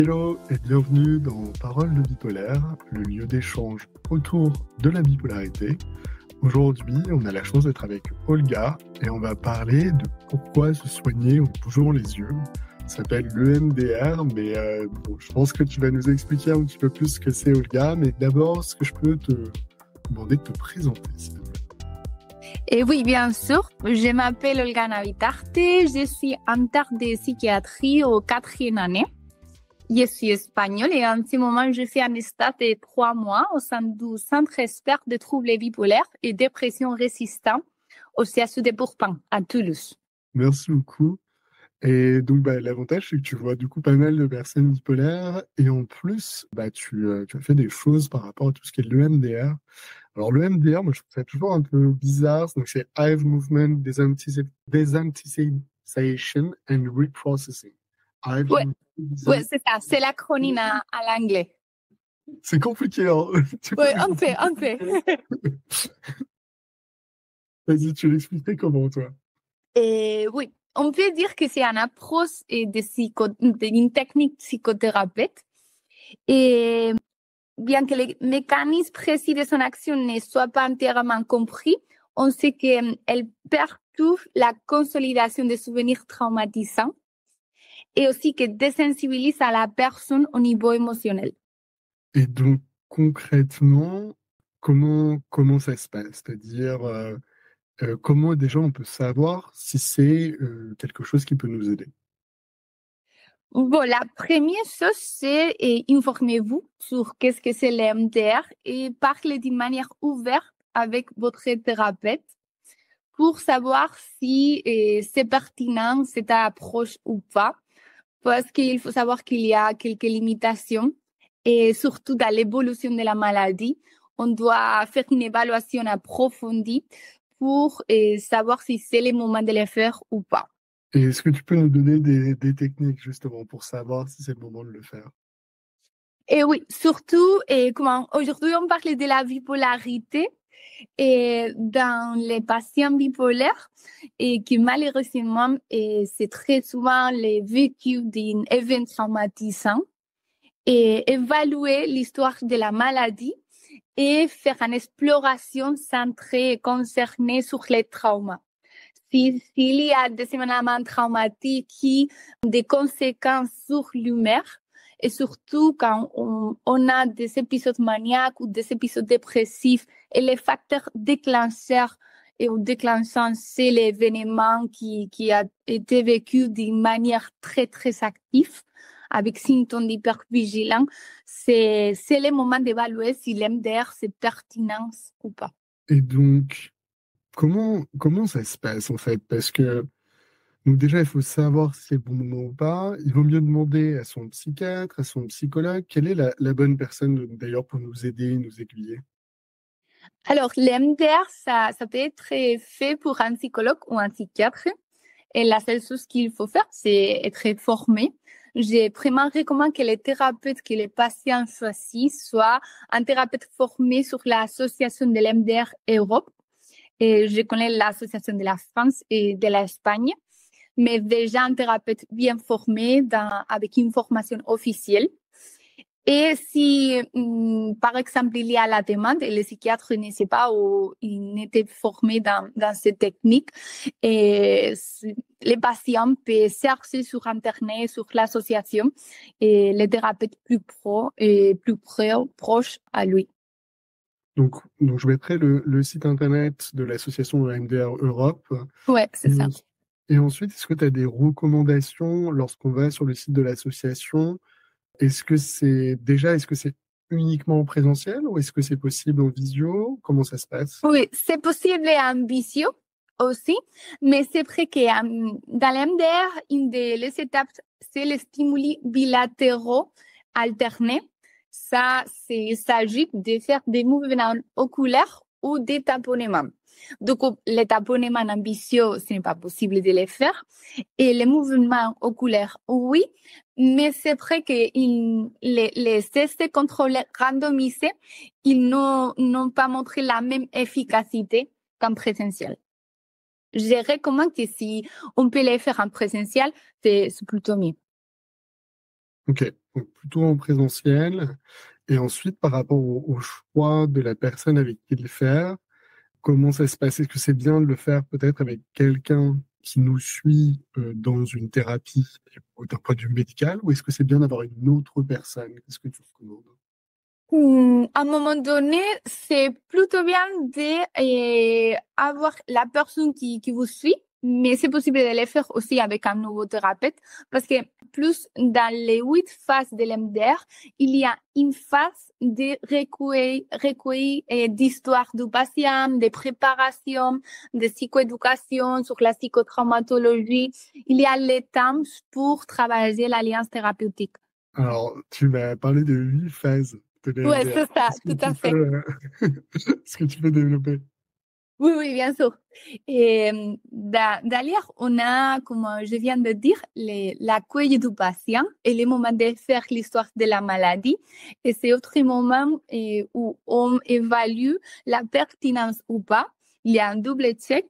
Hello et bienvenue dans Paroles de bipolaire, le lieu d'échange autour de la bipolarité. Aujourd'hui, on a la chance d'être avec Olga et on va parler de pourquoi se soigner en bougeant les yeux. Ça s'appelle l'EMDR, mais je pense que tu vas nous expliquer un petit peu plus ce que c'est, Olga. Mais d'abord, est-ce que je peux te demander de te présenter, s'il te plaît? Et oui, bien sûr. Je m'appelle Olga Navitarte. Je suis interne de psychiatrie au 4e année. Je suis espagnole et en ce moment, je fais un stage de 3 mois au sein du Centre expert de troubles bipolaires et dépression résistante au CHU de Bourg-Pin à Toulouse. Merci beaucoup. Et donc, l'avantage, c'est que tu vois du coup pas mal de personnes bipolaires et en plus, tu as fait des choses par rapport à tout ce qui est l'EMDR. Alors, l'EMDR, moi, je trouve ça toujours un peu bizarre. Donc, c'est Eye Movement Desensitization and Reprocessing. Eye Ouais, Movement c'est ça. C'est l'acronyme à l'anglais. C'est compliqué, hein. Oui, on fait. Vas-y, tu l'expliquerais comment, toi? Et oui, on peut dire que c'est une approche d'une technique psychothérapeute. Et bien que les mécanismes précis de son action ne soient pas entièrement compris, on sait qu'elle perturbe la consolidation des souvenirs traumatisants et aussi que désensibilise à la personne au niveau émotionnel. Et donc, concrètement, comment ça se passe? C'est-à-dire, comment déjà on peut savoir si c'est quelque chose qui peut nous aider? Bon, la première chose, c'est informez-vous sur qu'est-ce que c'est l'EMDR et parlez d'une manière ouverte avec votre thérapeute pour savoir si c'est pertinent cette approche ou pas. Parce qu'il faut savoir qu'il y a quelques limitations et surtout dans l'évolution de la maladie, on doit faire une évaluation approfondie pour savoir si c'est le moment de le faire ou pas. Et est-ce que tu peux nous donner des techniques justement pour savoir si c'est le moment de le faire? Et oui, surtout, aujourd'hui on parle de la bipolarité et dans les patients bipolaires et qui malheureusement, c'est très souvent le vécu d'un événement traumatisant. Et évaluer l'histoire de la maladie et faire une exploration centrée et concernée sur les traumas. S'il y a des événements traumatiques qui ont des conséquences sur l'humeur, et surtout quand on a des épisodes maniaques ou des épisodes dépressifs, et les facteurs déclencheurs et ou déclenchants, c'est l'événement qui a été vécu d'une manière très, très active, avec symptômes d'hypervigilance, c'est le moment d'évaluer si l'MDR, c'est pertinent ou pas. Et donc, comment ça se passe en fait? Parce que donc déjà, il faut savoir si c'est le bon moment ou pas. Il vaut mieux demander à son psychiatre, à son psychologue, quelle est la bonne personne d'ailleurs pour nous aider, nous aiguiller. Alors, l'MDR, ça peut être fait pour un psychologue ou un psychiatre. Et la seule chose qu'il faut faire, c'est être formé. J'ai vraiment recommandé que les thérapeutes que les patients choisissent soient un thérapeute formé sur l'association de l'MDR Europe. Et je connais l'association de la France et de l'Espagne, mais déjà un thérapeute bien formé avec une formation officielle. Et si, par exemple, il y a la demande et le psychiatre ne sait pas ou il n'était formé dans cette technique, et les patients peuvent chercher sur Internet, sur l'association, et les thérapeutes plus pro et plus proches à lui. Donc je mettrai le site internet de l'association EMDR Europe. Ouais, c'est ça. Et ensuite, est-ce que tu as des recommandations lorsqu'on va sur le site de l'association? Est-ce que c'est uniquement en présentiel ou est-ce que c'est possible en visio? Comment ça se passe? Oui, c'est possible en visio aussi, mais c'est vrai que dans l'MDR, une des étapes, c'est les stimuli bilatéraux alternés. Ça, il s'agit de faire des mouvements oculaires ou des taponnements. Donc, les taponnements en visio, ce n'est pas possible de les faire. Et les mouvements oculaires, oui, mais c'est vrai que les tests contrôlés randomisés, ils n'ont pas montré la même efficacité qu'en présentiel. Je recommande que si on peut les faire en présentiel, c'est plutôt mieux. Ok. donc plutôt en présentiel. Et ensuite, par rapport au choix de la personne avec qui le faire, comment ça se passe? Est-ce que c'est bien de le faire peut-être avec quelqu'un qui nous suit dans une thérapie d'un point de vue médical, ou est-ce que c'est bien d'avoir une autre personne? Qu'est-ce que tu recommandes? À un moment donné, c'est plutôt bien d'avoir la personne qui vous suit, mais c'est possible de le faire aussi avec un nouveau thérapeute parce que plus dans les 8 phases de l'MDR, il y a une phase de recueil d'histoire du patient, de préparation, de psychoéducation sur la psychotraumatologie. Il y a les temps pour travailler l'alliance thérapeutique. Alors, tu m'as parlé de 8 phases de Ouais, l'MDR. c'est ça, tout à fait. Est-ce que tu peux développer? Oui, oui, bien sûr. Et d'ailleurs, on a, comme je viens de dire, l'accueil du patient et le moment de faire l'histoire de la maladie. Et c'est autre moment où on évalue la pertinence ou pas. Il y a un double check.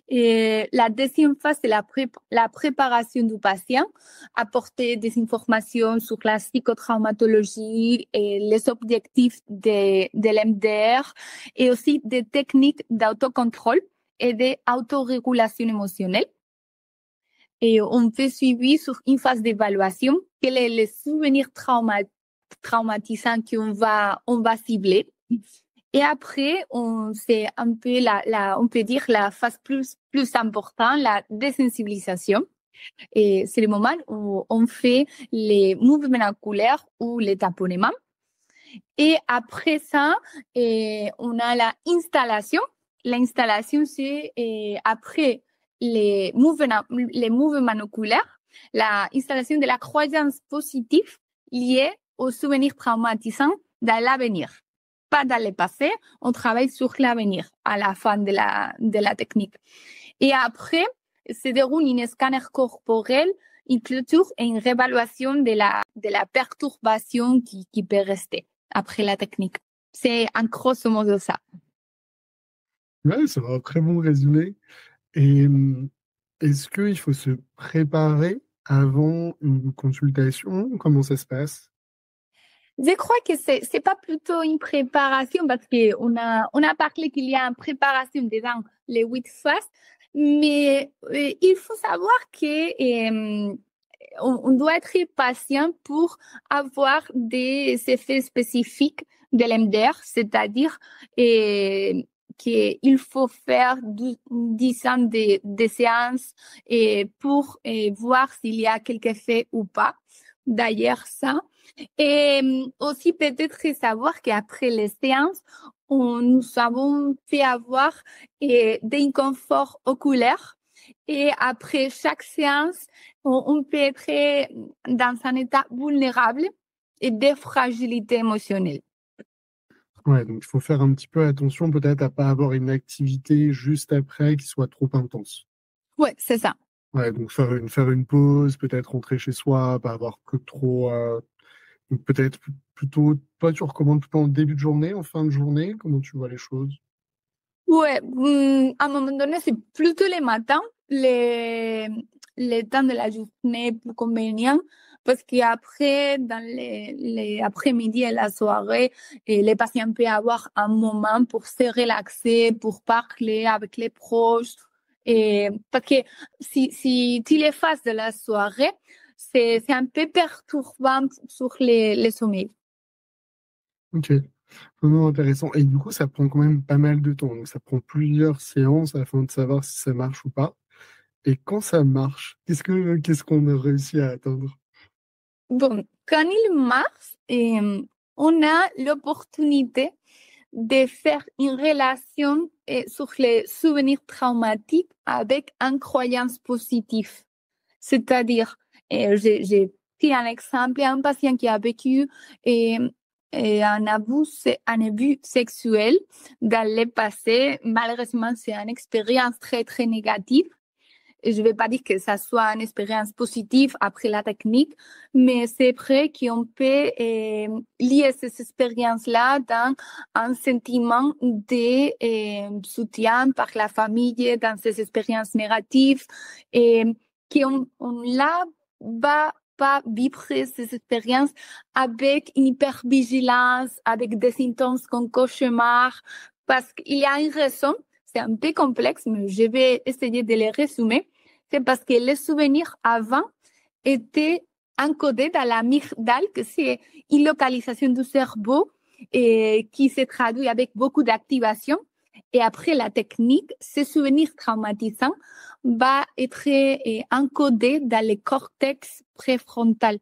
Et la deuxième phase, c'est la préparation du patient, apporter des informations sur la psychotraumatologie et les objectifs de l'MDR et aussi des techniques d'autocontrôle et d'autorégulation émotionnelle. Et on fait suivi sur une phase d'évaluation. Quel est le souvenir traumatisant on va cibler. Et après, c'est un peu on peut dire la phase plus importante, la désensibilisation. Et c'est le moment où on fait les mouvements oculaires ou les taponnements. Et après ça, on a l'installation. L'installation, c'est après les mouvements oculaires, l'installation de la croyance positive liée aux souvenirs traumatisants dans l'avenir. Pas dans le passé, on travaille sur l'avenir à la fin de la technique. Et après, se déroule un scanner corporel, une clôture et une réévaluation de la perturbation qui peut rester après la technique. C'est en grosso modo ça. Ouais, c'est un très bon résumé. Et est-ce qu'il faut se préparer avant une consultation? Comment ça se passe? Je crois que c'est pas plutôt une préparation parce que on a parlé qu'il y a une préparation dedans les 8 phases, mais il faut savoir que on doit être patient pour avoir des effets spécifiques de l'MDR, c'est-à-dire qu'il faut faire 10 ans de séances pour voir s'il y a quelques effets ou pas. D'ailleurs, ça. Et aussi peut-être savoir qu'après les séances, nous avons fait avoir des inconforts oculaires. Et après chaque séance, on peut être dans un état vulnérable et de fragilité émotionnelle. Ouais, donc il faut faire un petit peu attention peut-être à pas avoir une activité juste après qui soit trop intense. Ouais, c'est ça. Ouais, donc faire une pause, peut-être rentrer chez soi, pas avoir que trop. Donc peut-être plutôt, toi tu recommandes plutôt en début de journée, en fin de journée, comment tu vois les choses? Ouais, à un moment donné, c'est plutôt les matins, les temps de la journée plus convenient, parce qu'après, dans les après-midi et la soirée, les patients peuvent avoir un moment pour se relaxer, pour parler avec les proches. Et, parce que si tu les fasses de la soirée, c'est un peu perturbant sur les sommeils. Ok, vraiment intéressant. Et du coup, ça prend quand même pas mal de temps. Donc ça prend plusieurs séances afin de savoir si ça marche ou pas. Et quand ça marche, qu'est-ce qu'on a réussi à atteindre? Bon, quand il marche, on a l'opportunité de faire une relation sur les souvenirs traumatiques avec une croyance positive. C'est-à-dire, j'ai pris un exemple, un patient qui a vécu un abus sexuel dans le passé. Malheureusement, c'est une expérience très, très négative. Je ne vais pas dire que ça soit une expérience positive après la technique, mais c'est vrai qu'on peut lier ces expériences-là dans un sentiment de soutien par la famille dans ces expériences négatives et qu'on là va pas vivre ces expériences avec une hypervigilance, avec des symptômes comme cauchemar, parce qu'il y a une raison, c'est un peu complexe, mais je vais essayer de les résumer. C'est parce que les souvenirs avant étaient encodés dans l'amygdale, que c'est une localisation du cerveau et qui se traduit avec beaucoup d'activation. Et après la technique, ce souvenir traumatisant va être encodé dans le cortex préfrontal.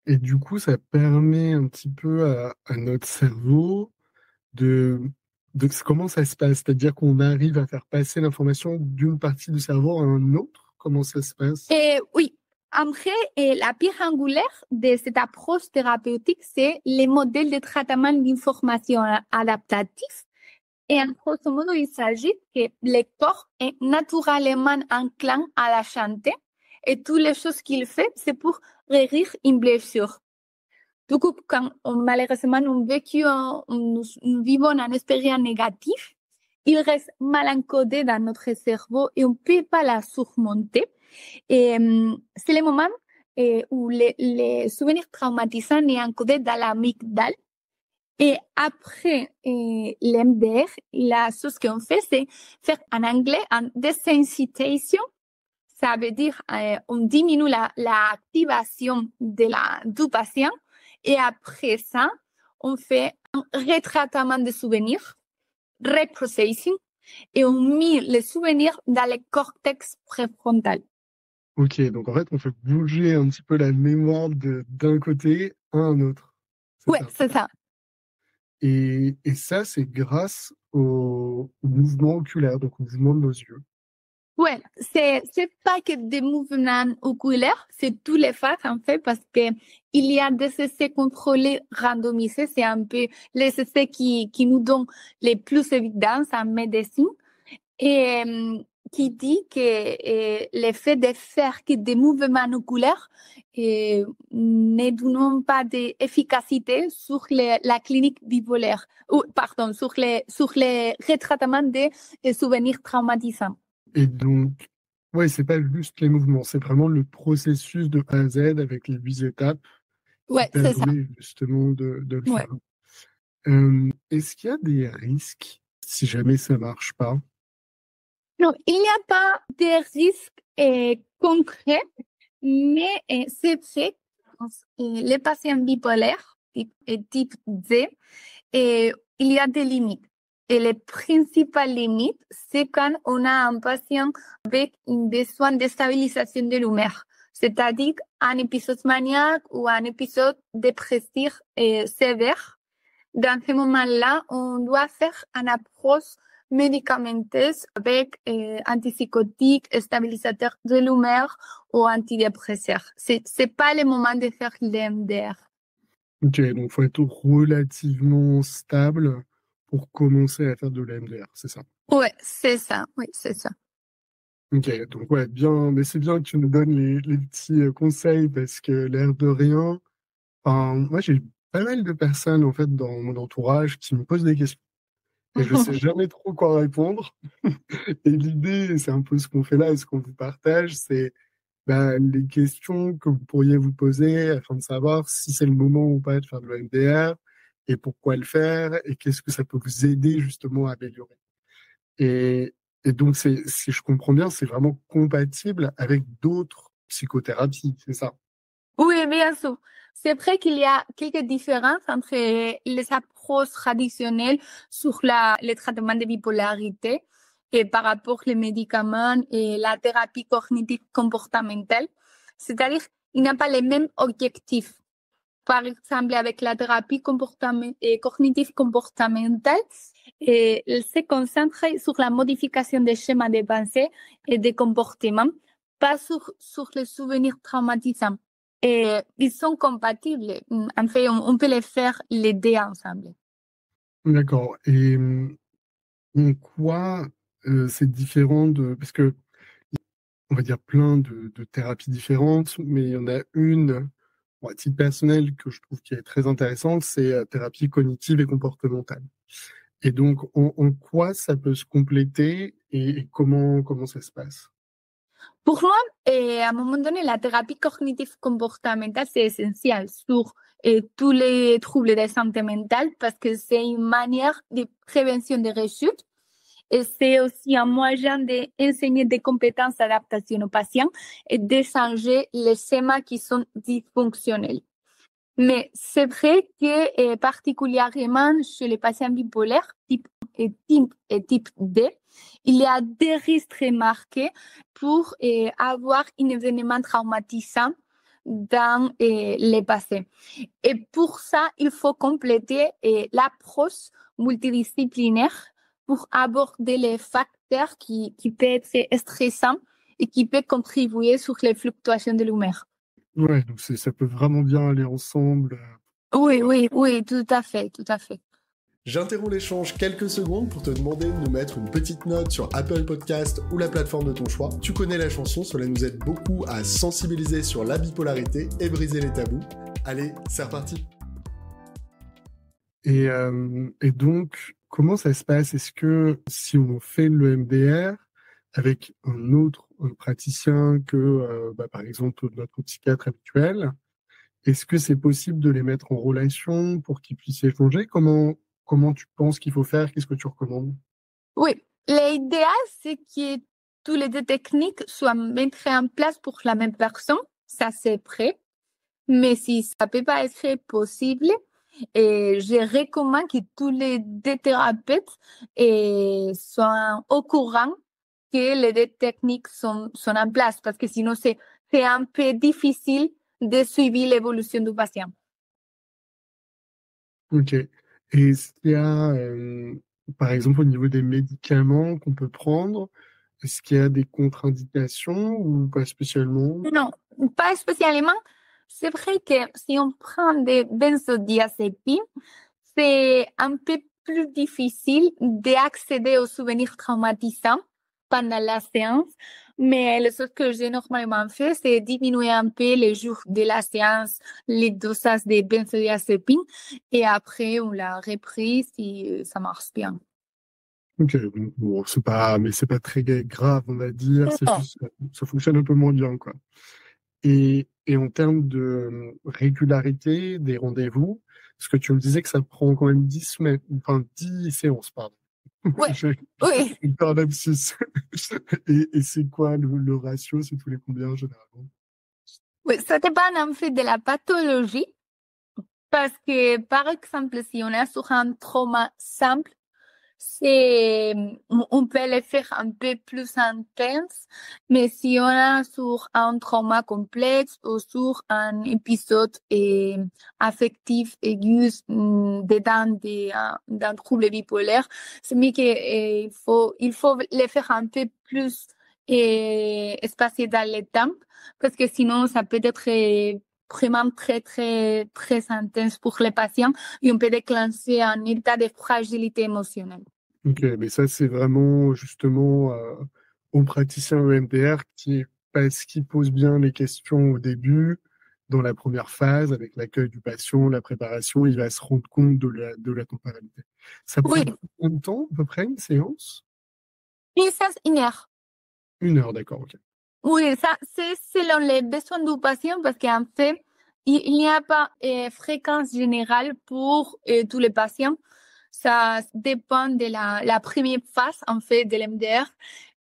Et du coup, ça permet un petit peu à notre cerveau de comment ça se passe, c'est-à-dire qu'on arrive à faire passer l'information d'une partie du cerveau à un autre. Comment ça se passe? Et oui, après, la pierre angulaire de cette approche thérapeutique, c'est les modèles de traitement d'information adaptatif. Et en grosso modo, il s'agit que le corps est naturellement enclin à la chanter et toutes les choses qu'il fait, c'est pour guérir une blessure. Du coup, quand malheureusement nous vivons une expérience négative, il reste mal encodé dans notre cerveau et on ne peut pas la surmonter. Et c'est le moment où les souvenirs traumatisants sont encodés dans l'amygdale. Et après l'MDR, la chose qu'on fait, c'est faire en anglais un desensitization. Ça veut dire on diminue l'activation du patient et après ça, on fait un retraitement des souvenirs, reprocessing, et on met les souvenirs dans le cortex préfrontal. Ok, donc en fait, on fait bouger un petit peu la mémoire d'un côté à un autre. Ouais, c'est ça. Et ça, c'est grâce au mouvement oculaire, donc au mouvement de nos yeux. Ouais, c'est pas que des mouvements oculaires, c'est tous les phases en fait, parce que il y a des essais contrôlés randomisés, c'est un peu les essais qui nous donnent les plus d'évidence en médecine et qui dit que l'effet de faire que des mouvements oculaires ne donnent pas d'efficacité sur la clinique bipolaire, ou pardon, sur les retraitements des souvenirs traumatisants. Et donc, ouais, c'est pas juste les mouvements, c'est vraiment le processus de A à Z avec les 8 étapes qui Ouais, c'est ça. permet justement de le Ouais. faire. Est-ce qu'il y a des risques si jamais ça marche pas? Non, il n'y a pas de risques concrets, mais c'est vrai que les patients bipolaires type D, il y a des limites. Et les principales limites, c'est quand on a un patient avec un besoin de stabilisation de l'humeur, c'est-à-dire un épisode maniaque ou un épisode dépressif sévère. Dans ce moment-là, on doit faire une approche médicamenteuse avec antipsychotiques, stabilisateurs de l'humeur ou antidépresseurs. C'est pas le moment de faire l'MDR. Ok, donc il faut être relativement stable pour commencer à faire de la MDR, c'est ça? Ouais, c'est ça. Oui, c'est ça. Ok, donc ouais, bien, mais c'est bien que tu nous donnes les petits conseils parce que l'air de rien, enfin, moi j'ai pas mal de personnes en fait dans mon entourage qui me posent des questions et je sais jamais trop quoi répondre. Et l'idée, c'est un peu ce qu'on fait là, ce qu'on vous partage, c'est les questions que vous pourriez vous poser afin de savoir si c'est le moment ou pas de faire de l'EMDR et pourquoi le faire et qu'est-ce que ça peut vous aider justement à améliorer. Et, et donc, si je comprends bien, c'est vraiment compatible avec d'autres psychothérapies, c'est ça? Oui, bien sûr. C'est vrai qu'il y a quelques différences entre les approches traditionnelles sur le traitement de bipolarité et par rapport aux médicaments et la thérapie cognitive comportementale. C'est-à-dire, il n'y a pas les mêmes objectifs. Par exemple, avec la thérapie cognitive comportementale, elle se concentre sur la modification des schémas de pensée et des comportements, pas sur les souvenirs traumatisants. Et ils sont compatibles. En fait, on peut les faire les deux ensemble. D'accord. Et en quoi c'est différent parce que on va dire plein de thérapies différentes, mais il y en a une, bon, à titre personnel, que je trouve qui est très intéressante, c'est la thérapie cognitive et comportementale. Et donc, en quoi ça peut se compléter et comment ça se passe? Pour moi, à un moment donné, la thérapie cognitive comportementale, c'est essentiel sur tous les troubles de santé mentale parce que c'est une manière de prévention des rechutes et c'est aussi un moyen d'enseigner des compétences d'adaptation aux patients et de changer les schémas qui sont dysfonctionnels. Mais c'est vrai que particulièrement chez les patients bipolaires, type D, il y a des risques remarqués pour avoir un événement traumatisant dans le passé. Et pour ça, il faut compléter l'approche multidisciplinaire pour aborder les facteurs qui peuvent être stressants et qui peuvent contribuer sur les fluctuations de l'humeur. Ouais, donc ça peut vraiment bien aller ensemble. Oui, tout à fait, tout à fait. J'interromps l'échange quelques secondes pour te demander de nous mettre une petite note sur Apple Podcast ou la plateforme de ton choix. Tu connais la chanson, cela nous aide beaucoup à sensibiliser sur la bipolarité et briser les tabous. Allez, c'est reparti. Et donc, comment ça se passe? Est-ce que si on fait le MDR avec un autre praticien que, par exemple, notre psychiatre habituel, est-ce que c'est possible de les mettre en relation pour qu'ils puissent échanger? Comment tu penses qu'il faut faire? Qu'est-ce que tu recommandes? Oui, l'idéal, c'est que toutes les deux techniques soient mises en place pour la même personne. Ça, c'est prêt. Mais si ça peut pas être possible, je recommande que tous les deux thérapeutes soient au courant que les deux techniques sont en place parce que sinon, c'est un peu difficile de suivre l'évolution du patient. Ok. Et est-ce qu'il y a, par exemple, au niveau des médicaments qu'on peut prendre, est-ce qu'il y a des contre-indications ou pas spécialement? Non, pas spécialement. C'est vrai que si on prend des benzodiazépines, c'est un peu plus difficile d'accéder aux souvenirs traumatisants pendant la séance. Mais le chose que j'ai normalement fait, c'est diminuer un peu les jours de la séance, les dosages des benzodiazépines. Et après, on l'a repris si ça marche bien. Ok, bon, mais c'est pas très grave, on va dire. C'est Non. juste, ça fonctionne un peu moins bien, quoi. Et en termes de régularité des rendez-vous, parce que tu me disais que ça prend quand même 10 semaines, enfin 10 séances, pardon. Ouais, J'ai oui. une peur d'abscisse. Et c'est quoi le ratio? C'est tous les combien généralement? Oui, ça dépend en fait de la pathologie. Parce que, par exemple, si on est sur un trauma simple, on peut le faire un peu plus intense, mais si on est sur un trauma complexe ou sur un épisode affectif aigu d'un trouble bipolaire, c'est mieux il faut le faire un peu plus espacé dans le temps, parce que sinon, ça peut être vraiment très intense pour les patients et on peut déclencher un état de fragilité émotionnelle. Ok, mais ça, c'est vraiment justement au praticien EMDR parce qu'il pose bien les questions au début, dans la première phase, avec l'accueil du patient, la préparation, il va se rendre compte de la temporalité. Ça prend Oui, combien de temps, à peu près, une séance? une séance 1 heure. 1 heure, d'accord, ok. Oui, ça, c'est selon les besoins du patient parce qu'en fait, il n'y a pas fréquence générale pour tous les patients. Ça dépend de la première phase, en fait, de l'MDR.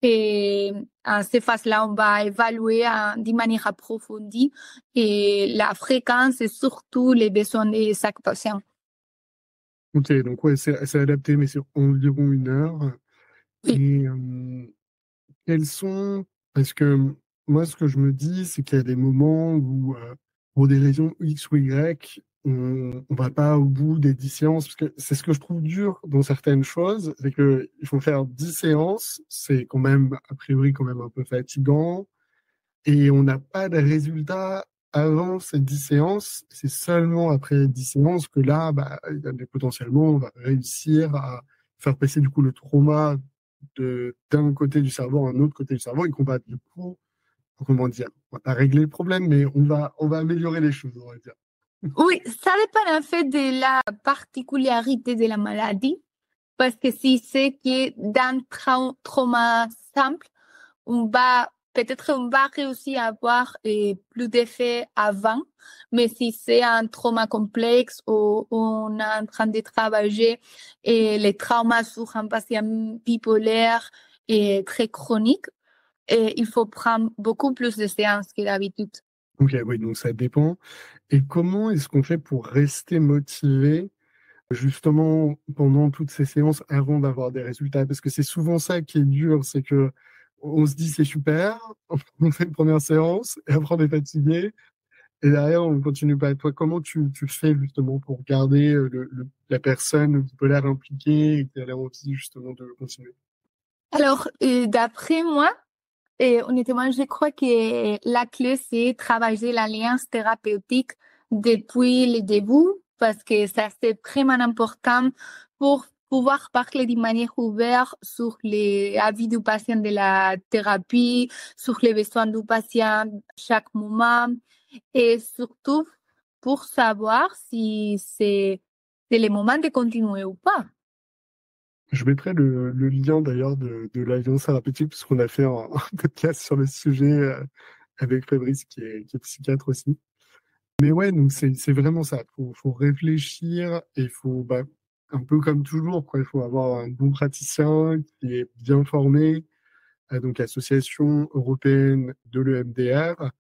Et à ces phases-là, on va évaluer d'une manière approfondie et la fréquence et surtout les besoins de chaque patient. Ok, donc ouais, c'est adapté, mais c'est environ 1 heure. Oui, Et quels sont... Parce que moi, ce que je me dis, c'est qu'il y a des moments où, pour des raisons X ou Y, on va pas au bout des 10 séances, parce que c'est ce que je trouve dur dans certaines choses, c'est que il faut faire 10 séances, c'est quand même, a priori, quand même un peu fatigant, et on n'a pas de résultat avant ces 10 séances. C'est seulement après 10 séances que là, potentiellement, on va réussir à faire passer du coup le trauma d'un côté du cerveau à un autre côté du cerveau et qu'on va du coup, comment dire, on va pas régler le problème, mais on va améliorer les choses, on va dire. oui, ça dépend en fait de la particularité de la maladie. Parce que si c'est que dans trauma simple, on va peut-être on va réussir à avoir plus d'effets avant, mais si c'est un trauma complexe ou on est en train de travailler les traumas sur un patient bipolaire et très chronique, il faut prendre beaucoup plus de séances que d'habitude. Ok, oui, donc ça dépend. Et comment est-ce qu'on fait pour rester motivé justement pendant toutes ces séances avant d'avoir des résultats? Parce que c'est souvent ça qui est dur, c'est que on se dit c'est super, on fait une première séance et après on est fatigué et derrière on continue pas. Toi, comment tu fais justement pour garder la personne bipolaire impliquée et qu'elle a envie justement de continuer? Alors, d'après moi, honnêtement, je crois que la clé, c'est travailler l'alliance thérapeutique depuis le début, parce que ça, c'est vraiment important pour pouvoir parler d'une manière ouverte sur les avis du patient de la thérapie, sur les besoins du patient chaque moment, et surtout pour savoir si c'est le moment de continuer ou pas. Je mettrai le lien d'ailleurs de l'alliance thérapeutique puisqu'on a fait un podcast sur le sujet avec Fabrice qui est psychiatre aussi. Mais ouais, donc c'est vraiment ça. Faut réfléchir et il faut un peu comme toujours quoi. Il faut avoir un bon praticien qui est bien formé, donc Association européenne de l'EMDR.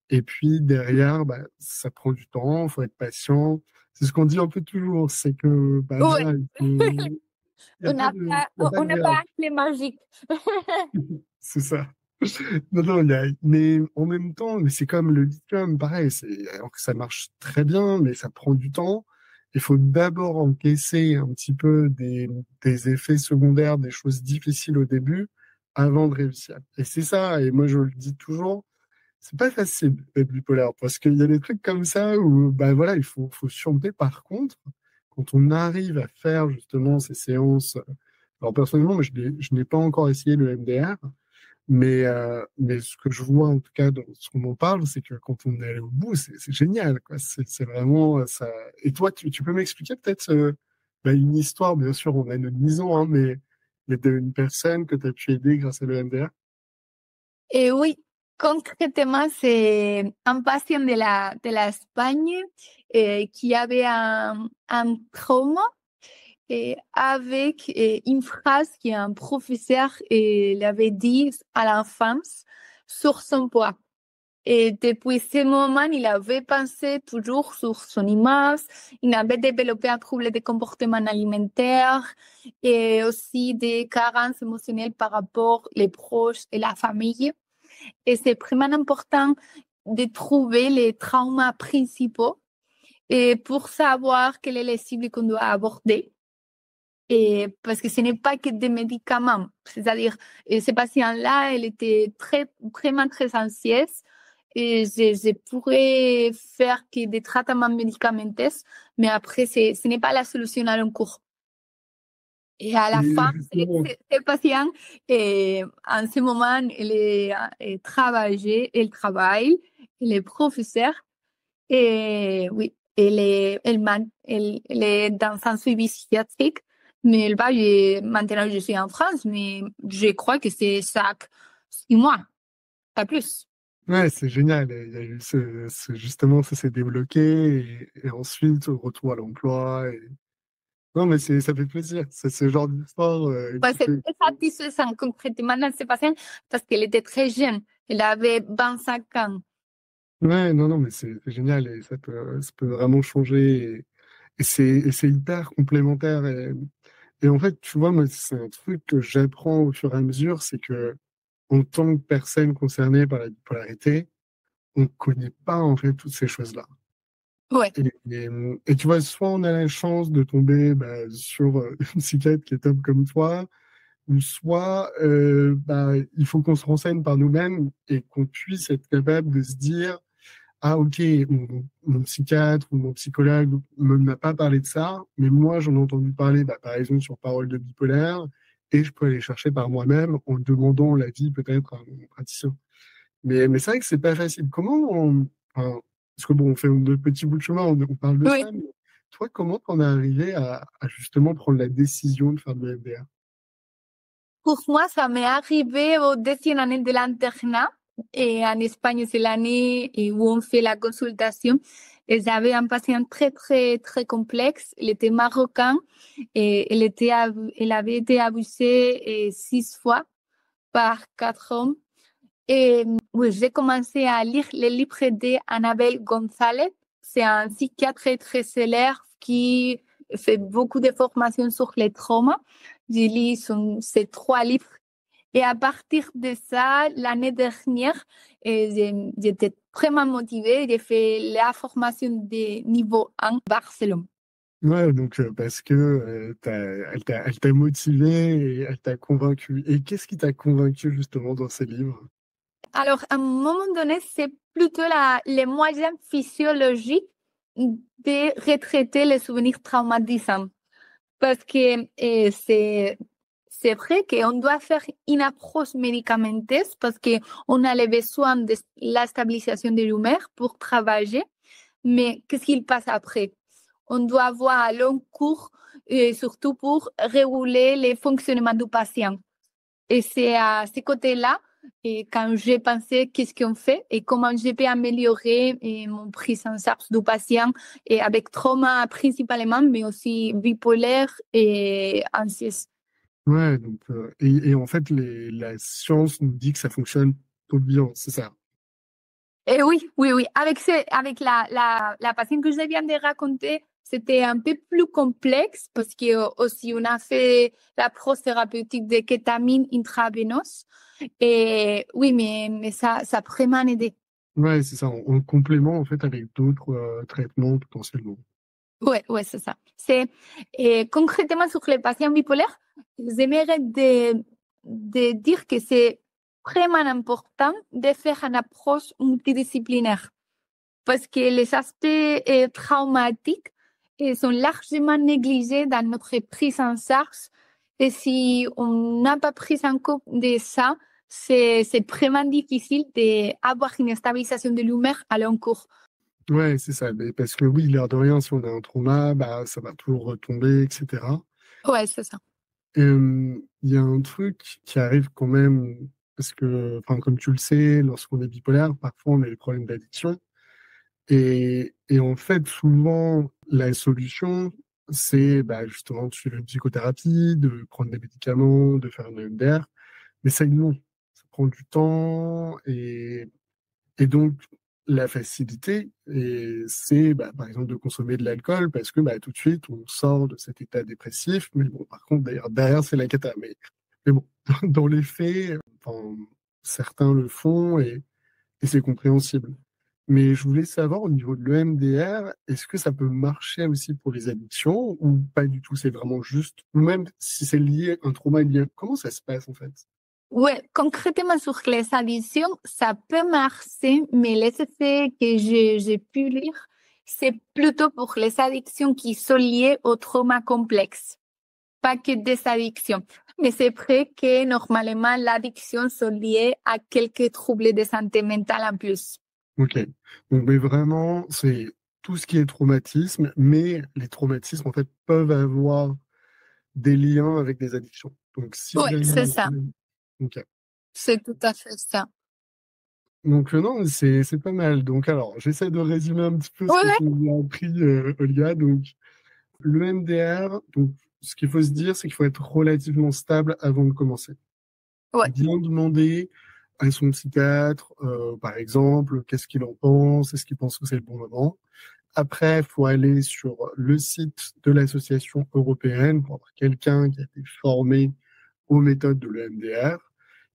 Et puis derrière, ça prend du temps. Faut être patient. C'est ce qu'on dit un peu toujours, c'est que Ouais. voilà, il y a On pas n'a de, pas, il y a pas on de n'a pas miracle. un clé magique. C'est ça. Non, non, mais en même temps, mais c'est comme le lithium, pareil, alors que ça marche très bien, mais ça prend du temps. Il faut d'abord encaisser un petit peu des effets secondaires, des choses difficiles au début, avant de réussir. Et c'est ça, et moi je le dis toujours, c'est pas facile d'être bipolaire, parce qu'il y a des trucs comme ça où, voilà, faut surmonter. Par contre, quand on arrive à faire justement ces séances, alors personnellement, moi, je n'ai pas encore essayé le MDR, mais ce que je vois, en tout cas, dans ce qu'on m'en parle, c'est que quand on est allé au bout, c'est génial, quoi. C'est vraiment ça. Et toi, tu peux m'expliquer peut-être une histoire, bien sûr, en anonymisant, hein, mais d'une personne que tu as pu aider grâce à l'EMDR? Et oui, concrètement, c'est un patient de la Espagne qui avait un trauma avec une phrase qu'un professeur l'avait dit à l'enfance sur son poids. Et depuis ce moment, il avait pensé toujours sur son image. Il avait développé un trouble de comportement alimentaire et aussi des carences émotionnelles par rapport aux proches et la famille. Et c'est vraiment important de trouver les traumas principaux et pour savoir quelle est les cibles qu'on doit aborder. Et parce que ce n'est pas que des médicaments. C'est-à-dire, ce patient-là, elle était vraiment très anxieuse. Et je pourrais faire que des traitements médicamenteux, mais après, ce n'est pas la solution à long cours. Et à la Et fin, justement, ce patient, en ce moment, elle travaille, elle est professeure, et oui, elle est dans un suivi psychiatrique, mais maintenant je suis en France, mais je crois que c'est chaque 6 mois, pas plus. ouais, c'est génial. Il y a eu justement, ça s'est débloqué et ensuite, retour à l'emploi. Non, mais ça fait plaisir. C'est ce genre d'histoire Ouais, qui c'est fait. très satisfaisant concrètement dans ce patient parce qu'elle était très jeune. Elle avait 25 ans. Ouais, non, non, mais c'est génial et ça peut vraiment changer. Et c'est hyper complémentaire. Et en fait, tu vois, moi, c'est un truc que j'apprends au fur et à mesure, c'est que en tant que personne concernée par la bipolarité, on ne connaît pas en fait toutes ces choses-là. Ouais, Et tu vois, soit on a la chance de tomber sur une psychiatre qui est top comme toi, ou soit il faut qu'on se renseigne par nous-mêmes et qu'on puisse être capable de se dire, ah ok, mon psychiatre ou mon psychologue ne m'a pas parlé de ça, mais moi j'en ai entendu parler par exemple sur Parole de bipolaire, et je peux aller chercher par moi-même en demandant l'avis peut-être à mon praticien. Mais c'est vrai que c'est pas facile. Enfin, parce que bon, on fait de petits bouts de chemin, on parle de oui. ça, mais toi, comment t'en es arrivé à justement prendre la décision de faire de la MDR? Pour moi, ça m'est arrivé au deuxième année de l'internat. Et en Espagne, c'est l'année où on fait la consultation. Et j'avais un patient très, très, très complexe. Il était marocain et il avait été abusé 6 fois par 4 hommes. Et oui, j'ai commencé à lire les livres d'Annabelle González. C'est un psychiatre très célèbre qui fait beaucoup de formations sur les traumas. J'ai lu ces 3 livres. Et à partir de ça, l'année dernière, j'étais vraiment motivée. J'ai fait la formation de niveau 1 à Barcelone. Ouais, donc parce que elle t'a motivé et elle t'a convaincu. Et qu'est-ce qui t'a convaincu justement dans ces livres? Alors, à un moment donné, c'est plutôt les moyens physiologiques de retraiter les souvenirs traumatisants. Parce que c'est vrai qu'on doit faire une approche médicamenteuse parce qu'on a les besoins de la stabilisation de l'humeur pour travailler. Mais qu'est-ce qu'il passe après? On doit avoir un long cours, surtout pour réguler les fonctionnements du patient. Et c'est à ce côté-là, et quand j'ai pensé qu'est-ce qu'on fait et comment je peux améliorer mon prise en charge du patient et avec trauma principalement, mais aussi bipolaire et anxieux. Ouais, donc et en fait la science nous dit que ça fonctionne tout bien, c'est ça. Et oui, oui, oui. Avec la patiente que je viens de raconter, c'était un peu plus complexe parce que aussi on a fait l'approche thérapeutique de kétamine intraveineuse. Et oui, mais ça a vraiment aidé. Ouais, c'est ça, en complément en fait avec d'autres traitements potentiellement. Ouais, ouais, c'est ça. Et concrètement sur les patients bipolaires, j'aimerais de dire que c'est vraiment important de faire une approche multidisciplinaire parce que les aspects traumatiques sont largement négligés dans notre prise en charge. Et si on n'a pas pris en compte de ça, c'est vraiment difficile d'avoir une stabilisation de l'humeur à long cours. Ouais, c'est ça, mais parce que oui, l'air de rien, si on a un trauma, bah ça va toujours retomber, etc. Ouais, c'est ça. Il y a un truc qui arrive quand même, parce que, enfin, comme tu le sais, lorsqu'on est bipolaire, parfois on a des problèmes d'addiction. Et en fait, souvent, la solution, c'est bah, justement de suivre une psychothérapie, de prendre des médicaments, de faire une EMDR. Mais ça, non. Ça prend du temps. Et donc, la facilité, c'est bah, par exemple de consommer de l'alcool parce que bah, tout de suite, on sort de cet état dépressif. Mais bon, par contre, d'ailleurs, derrière, c'est la cata. Mais bon, dans les faits, enfin, certains le font et c'est compréhensible. Mais je voulais savoir au niveau de l'EMDR, est-ce que ça peut marcher aussi pour les addictions ou pas du tout? C'est vraiment juste, ou même si c'est lié, un trauma est lié, comment ça se passe en fait? Ouais, concrètement sur les addictions, ça peut marcher, mais les effets que j'ai pu lire, c'est plutôt pour les addictions qui sont liées au trauma complexe, pas que des addictions. Mais c'est vrai que normalement, l'addiction sont liées à quelques troubles de santé mentale en plus. Ok. Donc, mais vraiment, c'est tout ce qui est traumatisme, mais les traumatismes en fait peuvent avoir des liens avec des addictions. Donc, si Ouais, jamais... c'est ça. Ok. C'est tout à fait ça. Donc, non, c'est pas mal. Donc, alors, j'essaie de résumer un petit peu ce Ouais, que ouais. tu nous as appris, Olga. Donc, le MDR, donc, ce qu'il faut se dire, c'est qu'il faut être relativement stable avant de commencer. Ouais. Bien demander à son psychiatre, par exemple, qu'est-ce qu'il en pense, est-ce qu'il pense que c'est le bon moment. Après, il faut aller sur le site de l'association européenne pour avoir quelqu'un qui a été formé aux méthodes de l'EMDR.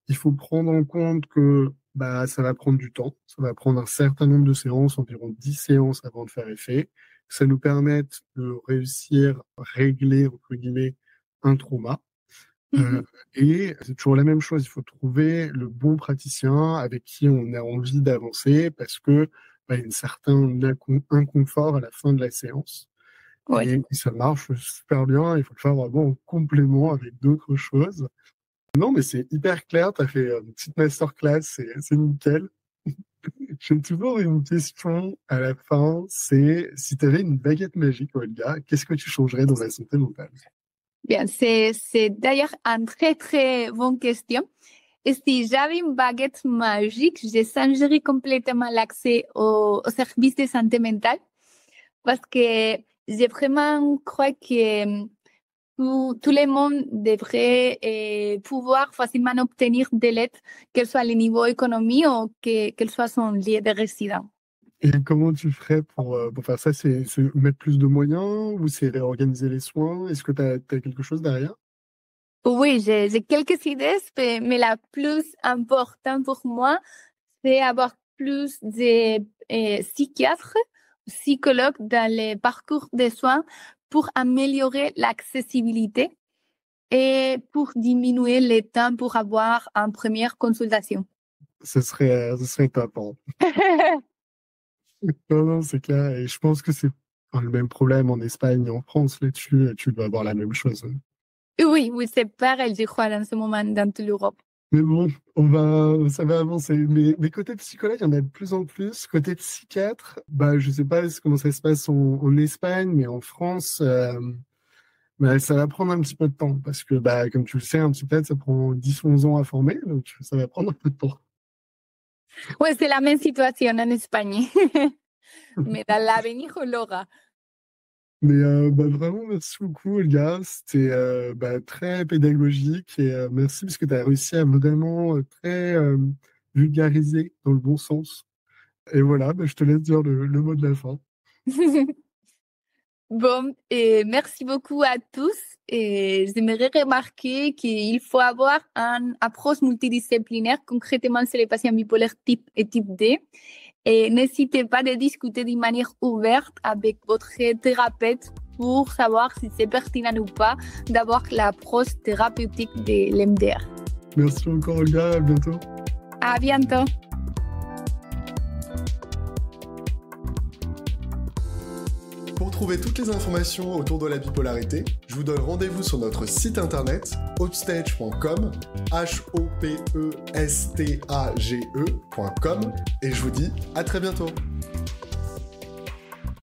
Il faut prendre en compte que bah, ça va prendre du temps, ça va prendre un certain nombre de séances, environ 10 séances avant de faire effet. Ça nous permet de réussir à régler, entre guillemets, un trauma. Euh, Mhm. et c'est toujours la même chose, il faut trouver le bon praticien avec qui on a envie d'avancer parce que bah, il y a un certain inconfort à la fin de la séance. Ouais. Et ça marche super bien, il faut le faire vraiment en complément avec d'autres choses. Non, mais c'est hyper clair, tu as fait une petite masterclass, c'est nickel. J'ai toujours une question à la fin, c'est si tu avais une baguette magique, Olga, qu'est-ce que tu changerais dans la santé mentale? Bien, c'est d'ailleurs une très, très bonne question. Et si j'avais une baguette magique, je changerais complètement l'accès aux services de santé mentale parce que je vraiment crois que tout le monde devrait pouvoir facilement obtenir de l'aide, quel soit le niveau économique ou quel soit son lieu de résidence. Et comment tu ferais pour faire ça? C'est mettre plus de moyens ou c'est réorganiser les soins? Est-ce que tu as quelque chose derrière? Oui, j'ai quelques idées, mais la plus importante pour moi, c'est avoir plus de psychiatres, psychologues dans les parcours de soins pour améliorer l'accessibilité et pour diminuer le temps pour avoir une première consultation. Ce serait top, hein. Non, non, c'est clair. Et je pense que c'est le même problème en Espagne et en France là-dessus. Tu dois avoir la même chose. Oui, c'est pareil, je crois, dans ce moment, dans toute l'Europe. Mais bon, ça va avancer. Mais côté psychologue, il y en a de plus en plus. Côté psychiatre, je sais pas comment ça se passe en Espagne, mais en France, ça va prendre un petit peu de temps parce que, comme tu le sais, un psychiatre, ça prend 10-11 ans à former, donc ça va prendre un peu de temps. Oui, c'est la même situation en Espagne. Mais dans l'avenir, on l'aura. Mais vraiment, merci beaucoup, Olga. C'était très pédagogique et merci parce que tu as réussi à vraiment très vulgariser dans le bon sens. Et voilà, je te laisse dire le mot de la fin. Bon, et merci beaucoup à tous. Et j'aimerais remarquer qu'il faut avoir une approche multidisciplinaire, concrètement sur les patients bipolaires type et type D. Et n'hésitez pas à discuter d'une manière ouverte avec votre thérapeute pour savoir si c'est pertinent ou pas d'avoir l'approche thérapeutique de l'MDR. Merci encore, Olga. À bientôt. À bientôt. Pour trouver toutes les informations autour de la bipolarité, je vous donne rendez-vous sur notre site internet hopestage.com, hopestage.com, et je vous dis à très bientôt.